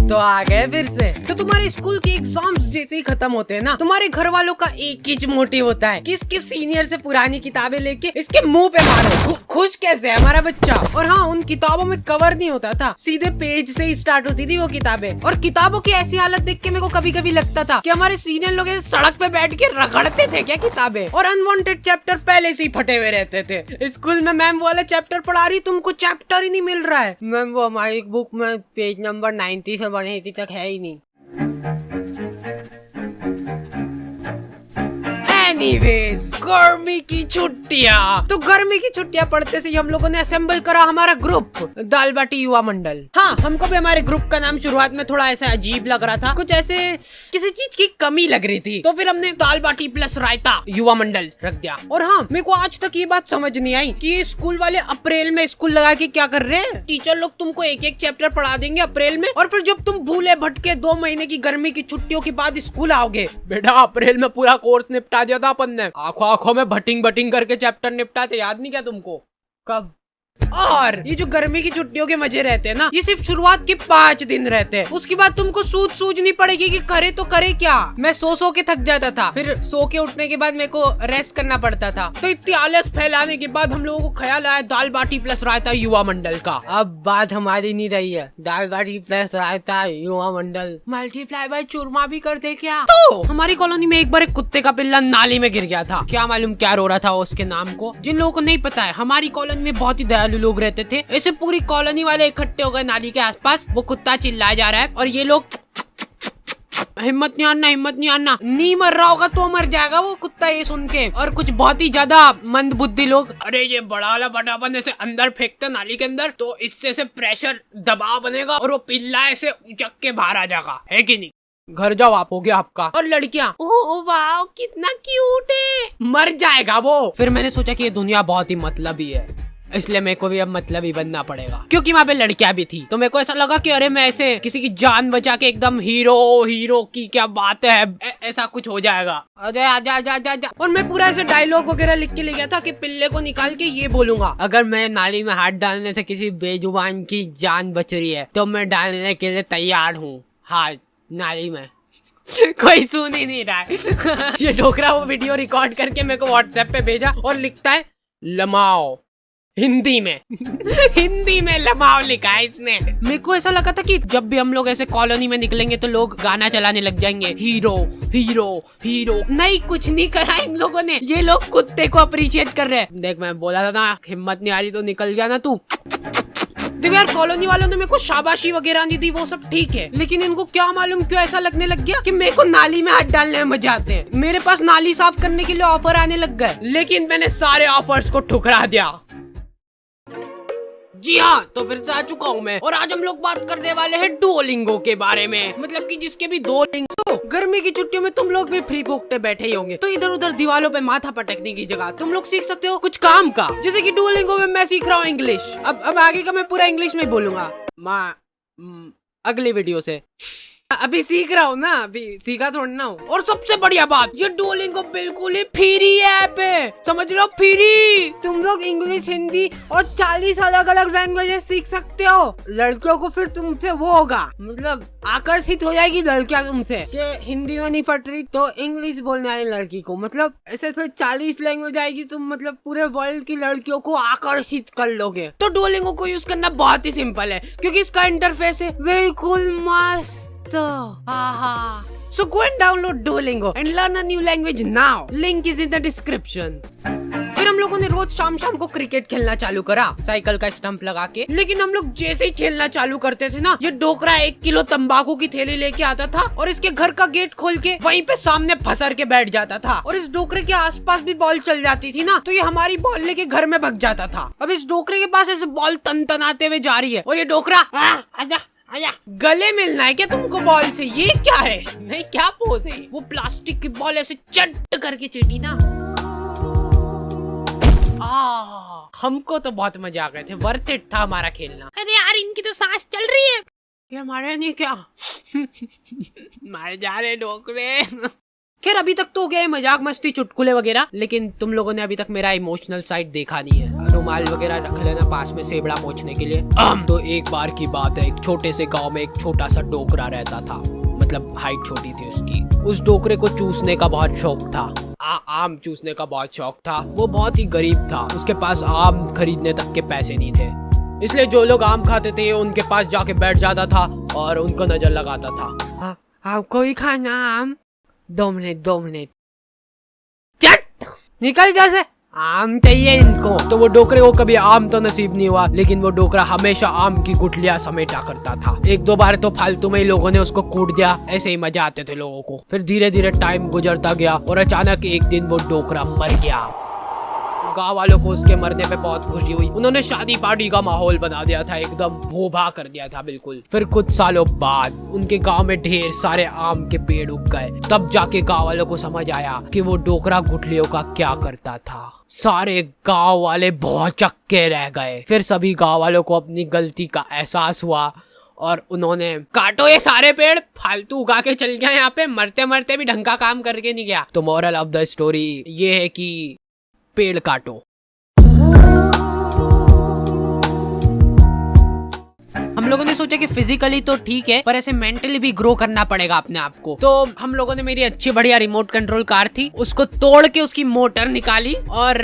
तो आ गए फिर से। तो तुम्हारे स्कूल के एग्जाम्स जैसे ही खत्म होते हैं ना, तुम्हारे घर वालों का एक ही मोटिव होता है कि इसके सीनियर से पुरानी किताबें लेके इसके मुंह पे मारो। खुश कैसे है हमारा बच्चा। और हाँ, उन किताबों में कवर नहीं होता था, सीधे पेज से ही स्टार्ट होती थी वो किताबें। और किताबों की ऐसी हालत देख के मेरे को कभी कभी लगता था कि हमारे सीनियर लोग सड़क पे बैठ के रगड़ते थे क्या किताबें। और अनवांटेड चैप्टर पहले से ही फटे हुए रहते थे। स्कूल में मैम वाला चैप्टर पढ़ा रही, तुमको चैप्टर ही नहीं मिल रहा है। मैम वो हमारी बुक में पेज नंबर 90 से बढ़े तक है ही नहीं। एनीवेज, गर्मी की छुट्टियाँ। तो गर्मी की छुट्टियाँ पढ़ते से हम लोगों ने असेंबल करा हमारा ग्रुप, दाल बाटी युवा मंडल। हाँ, हमको भी हमारे ग्रुप का नाम शुरुआत में थोड़ा ऐसा अजीब लग रहा था, कुछ ऐसे किसी चीज की कमी लग रही थी। तो फिर हमने दाल बाटी प्लस रायता युवा मंडल रख दिया। और हाँ, मेरे को आज तक ये बात समझ नहीं आई कि ये स्कूल वाले अप्रैल में स्कूल लगा के क्या कर रहे हैं। टीचर लोग तुमको एक एक चैप्टर पढ़ा देंगे अप्रैल में, और फिर जब तुम भूले भटके 2 महीने की गर्मी की छुट्टियों के बाद स्कूल आओगे, बेटा अप्रैल में पूरा कोर्स निपटा दिया था अपन ने, आंखों आंखों में भटिंग भटिंग करके चैप्टर निपटाते, याद नहीं क्या तुमको? कब? और ये जो गर्मी की छुट्टियों के मजे रहते हैं ना, ये सिर्फ शुरुआत के 5 दिन रहते हैं। उसके बाद तुमको सूझ नहीं पड़ेगी कि करे तो करे क्या। मैं सो के थक जाता था, फिर सो के उठने के बाद मेरे को रेस्ट करना पड़ता था। तो इतनी आलस फैलाने के बाद हम लोगों को ख्याल आया दाल बाटी प्लस रायता युवा मंडल का। अब बात हमारी नहीं रही है, दाल बाटी प्लस रायता युवा मंडल मल्टीप्लाई बाय चूरमा भी कर दे क्या। तो हमारी कॉलोनी में एक बार एक कुत्ते का पिल्ला नाली में गिर गया था। क्या मालूम क्या रो रहा था उसके नाम को। जिन लोगों को नहीं पता है, हमारी कॉलोनी में बहुत ही दयालु लोग रहते थे। ऐसे पूरी कॉलोनी वाले इकट्ठे हो गए नाली के आसपास। वो कुत्ता चिल्लाया जा रहा है और ये लोग हिम्मत नहीं आना, नहीं मर रहा होगा तो मर जाएगा वो कुत्ता ये सुन के। और कुछ बहुत ही ज्यादा मंद बुद्धि लोग, अरे ये बड़ा वाला बटापन ऐसे अंदर फेंकते नाली के अंदर, तो इससे से प्रेशर दबाव बनेगा और वो पिल्ला ऐसे उचक के बाहर आ जाएगा, है कि नहीं? घर जाओ आप, हो गया आपका। और लड़कियां, ओह वाह कितना क्यूट है, मर जाएगा वो। फिर मैंने सोचा कि ये दुनिया बहुत ही मतलबी है, इसलिए मेरे को भी अब मतलबी बनना पड़ेगा, क्योंकि वहाँ पे लड़कियां भी थी। तो मेरे को ऐसा लगा कि अरे मैं ऐसे किसी की जान बचा के एकदम हीरो की क्या बात है, ऐसा कुछ हो जाएगा। अरे आजा। और मैं पूरा ऐसे डायलॉग वगैरह लिख के ले गया था कि पिल्ले को निकाल के ये बोलूंगा, अगर मैं नाली में हाथ डालने से किसी बेजुबान की जान बच रही है तो मैं डालने के लिए तैयार हूँ हाथ नाली में। कोई सुन ही नहीं रहा है। ये डोकरा वो वीडियो रिकॉर्ड करके मेरे को व्हाट्सएप पे भेजा और लिखता है लमाओ हिंदी में लमाओ लिखा है इसने। मेरे को ऐसा लगा था कि जब भी हम लोग ऐसे कॉलोनी में निकलेंगे तो लोग गाना चलाने लग जाएंगे, हीरो। नहीं, कुछ नहीं करा इन लोगों ने, ये लोग कुत्ते को अप्रिशिएट कर रहे हैं। देख मैं बोला था ना, हिम्मत नहीं आ रही तो निकल गया ना तू। देखो यार, कॉलोनी वालों ने मेरे को शाबाशी वगैरह नहीं दी, वो सब ठीक है, लेकिन इनको क्या मालूम क्यों ऐसा लगने लग गया कि मेरे को नाली में हाथ डालने में मजा आते हैं। मेरे पास नाली साफ करने के लिए ऑफर आने लग गए, लेकिन मैंने सारे ऑफर्स को ठुकरा दिया। जी हाँ, तो फिर से आ चुका हूँ मैं, और आज हम लोग बात करने वाले हैं डुओलिंगो के बारे में। मतलब कि जिसके भी 2 लिंग। गर्मी की छुट्टियों में तुम लोग भी फ्री भोगते बैठे ही होंगे, तो इधर उधर दीवारों पे माथा पटकने की जगह तुम लोग सीख सकते हो कुछ काम का। जैसे कि डुओलिंगो में मैं सीख रहा हूँ इंग्लिश। अब आगे का मैं पूरा इंग्लिश में बोलूंगा अगली वीडियो से। अभी सीख रहा हूँ ना, अभी सीखा थोड़ा ना हूँ। और सबसे बढ़िया बात, ये डुओलिंगो बिल्कुल ही फ्री ऐप है, समझ लो फ्री। तुम लोग इंग्लिश, हिंदी और 40 अलग अलग लैंग्वेजेस सीख सकते हो। लड़कियों को फिर तुमसे वो होगा, मतलब आकर्षित हो जाएगी लड़कियां तुमसे कि हिंदी में नहीं पढ़ रही तो इंग्लिश बोलने वाली लड़की को, मतलब ऐसे फिर 40 लैंग्वेज आएगी, तुम मतलब पूरे वर्ल्ड की लड़कियों को आकर्षित कर लोगे। तो डुओलिंगो को यूज करना बहुत ही सिंपल है, क्योंकि इसका इंटरफेस है बिल्कुल मस्त। So go and download Duolingo and learn a new language now. Link is in the description. फिर हम लोगों ने रोज शाम को क्रिकेट खेलना चालू करा, साइकिल का स्टंप लगा के। लेकिन हम लोग जैसे ही खेलना चालू करते थे ना, ये डोकरा 1 किलो तंबाकू की थैली लेके आता था और इसके घर का गेट खोल के वहीं पे सामने फंसर के बैठ जाता था। और इस डोकरे के आसपास भी बॉल चल जाती थी ना, तो ये हमारी बॉल लेके घर में भग जाता था। अब इस डोकरे के पास ऐसे बॉल तनतनाते हुए जा रही है और ये डोकरा आजा गले मिलना है क्या तुमको बॉल से? ये क्या है, नहीं क्या पोज है? वो प्लास्टिक की बॉल ऐसे चट करके चीटी ना। हमको तो बहुत मजा आ गए थे, वर्थ इट था हमारा खेलना। अरे यार, इनकी तो सांस चल रही है, ये हमारे नहीं क्या? मारे जा रहे डोकरे। खैर अभी तक तो हो गया है मजाक मस्ती चुटकुले वगैरह, लेकिन तुम लोगों ने अभी तक मेरा इमोशनल साइड देखा नहीं है। रुमाल वगैरह रख लेना पास में सेबड़ा पोंछने के लिए। तो एक बार की बात है, एक छोटे से गांव में एक छोटा सा डोकरा रहता था, मतलब हाइट छोटी थी उसकी। उस डोकरे को चूसने का बहुत शौक था, आम चूसने का बहुत शौक था। वो बहुत ही गरीब था, उसके पास आम खरीदने तक के पैसे नहीं थे, इसलिए जो लोग आम खाते थे उनके पास जाके बैठ जाता था और उनको नजर लगाता था। आपको ही खाना आम? 2 मिनट चट निकल जैसे, आम चाहिए इनको। तो वो डोकरे को कभी आम तो नसीब नहीं हुआ, लेकिन वो डोकरा हमेशा आम की गुठलियां समेटा करता था। 1-2 बार तो फालतू में ही लोगों ने उसको कूट दिया, ऐसे ही मजा आते थे लोगों को। फिर धीरे धीरे टाइम गुजरता गया और अचानक एक दिन वो डोकरा मर गया। गाँव वालों को उसके मरने पे बहुत खुशी हुई, उन्होंने शादी पार्टी का माहौल बना दिया था, एकदम भोभा कर दिया था बिल्कुल। फिर कुछ सालों बाद उनके गांव में ढेर सारे आम के पेड़ उग गए। तब जाके गांव वालों को समझ आया कि वो डोकरा गुठलियों का क्या करता था। सारे गांव वाले बहुत चक्के रह गए। फिर सभी गांव वालों को अपनी गलती का एहसास हुआ और उन्होंने काटो ये सारे पेड़, फालतू उगा के चल गया यहाँ पे, मरते मरते भी ढंग का काम करके नहीं गया। तो मोरल ऑफ द स्टोरी ये है कि पेड़ काटो। हम लोगों ने सोचा कि फिजिकली तो ठीक है, पर ऐसे मेंटली भी ग्रो करना पड़ेगा अपने आप को। तो हम लोगों ने, मेरी अच्छी बढ़िया रिमोट कंट्रोल कार थी, उसको तोड़ के उसकी मोटर निकाली और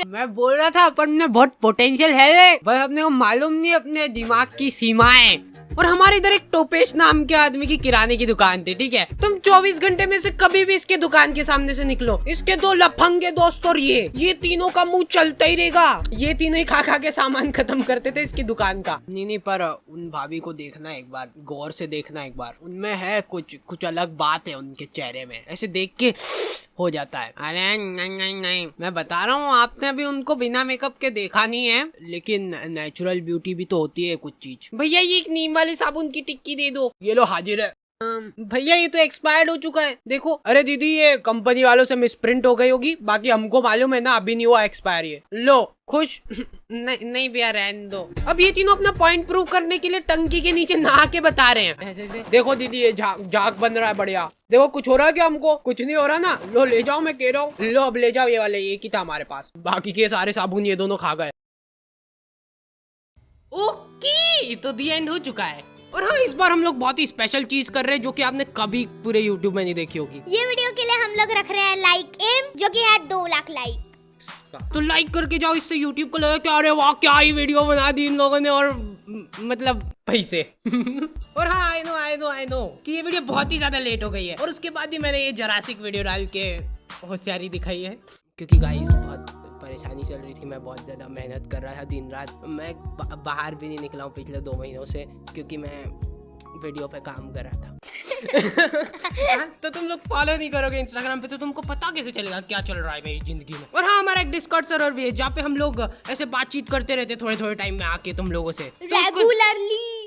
मैं बोल रहा था अपन में बहुत पोटेंशियल है, पर अपने को मालूम नहीं अपने दिमाग की सीमाएं। और हमारे इधर एक टोपेश नाम के आदमी की किराने की दुकान थी, ठीक है। तुम 24 घंटे में से कभी भी इसके दुकान के सामने से निकलो, इसके 2 लफंगे दोस्त और ये तीनों का मुंह चलता ही रहेगा। ये तीनों ही खा के सामान खत्म करते थे इसकी दुकान का। नहीं, पर उन भाभी को देखना एक बार, गौर से देखना एक बार, उनमें है कुछ अलग बात है उनके चेहरे में, ऐसे देख के हो जाता है। अरे नहीं, मैं बता रहा हूँ, आपने अभी उनको बिना मेकअप के देखा नहीं है, लेकिन नेचुरल ब्यूटी भी तो होती है कुछ चीज। भैया ये एक नीम वाली साबुन की टिक्की दे दो। ये लो हाजिर है। भैया ये तो एक्सपायर्ड हो चुका है, देखो। अरे दीदी ये कंपनी वालों से मिसप्रिंट हो गई होगी, बाकी हमको मालूम है ना, अभी नहीं हुआ एक्सपायर। ये लो खुश। नहीं भैया रहने दो। अब ये तीनों अपना पॉइंट प्रूव करने के लिए टंकी के नीचे नहा के बता रहे हैं। देखो दीदी ये झाग बन रहा है बढ़िया। देखो कुछ हो रहा है क्या? हमको कुछ नहीं हो रहा ना। लो ले जाओ, मैं कह रहा हूँ, लो अब ले जाओ। ये वाले एक ही था हमारे पास, बाकी के सारे साबुन ये दोनों खा गए। ओके, तो दी एंड हो चुका है। और हाँ, इस बार हम लोग बहुत ही स्पेशल चीज कर रहे हैं जो कि आपने कभी पूरे YouTube में नहीं देखी होगी। ये वीडियो के लिए हम लोग रख रहे हैं लाइक एम, जो कि है 2 लाख लाइक। तो लाइक करके जाओ, इससे YouTube को लगे कि अरे वाह क्या ही वीडियो बना दी इन लोगों ने, और मतलब पैसे। और हाँ आई नो कि ये वीडियो बहुत ही ज्यादा लेट हो गई है, और उसके बाद भी मैंने ये जरासिक वीडियो डाल के होशियारी दिखाई है, क्योंकि गाइस बहुत परेशानी चल रही थी। मैं बहुत ज़्यादा मेहनत कर रहा था दिन रात। मैं बाहर भी नहीं निकला हूँ पिछले 2 महीनों से, क्योंकि मैं वीडियो पे काम कर रहा था। तो तुम लोग फॉलो नहीं करोगे इंस्टाग्राम पे, तो तुमको पता कैसे चलेगा क्या चल रहा है मेरी जिंदगी में। और हाँ, हमारा एक डिस्कॉर्ड सर्वर भी है, जहाँ पे हम लोग ऐसे बातचीत करते रहते थोड़े टाइम में आके तुम लोगों से, रेगुलरली।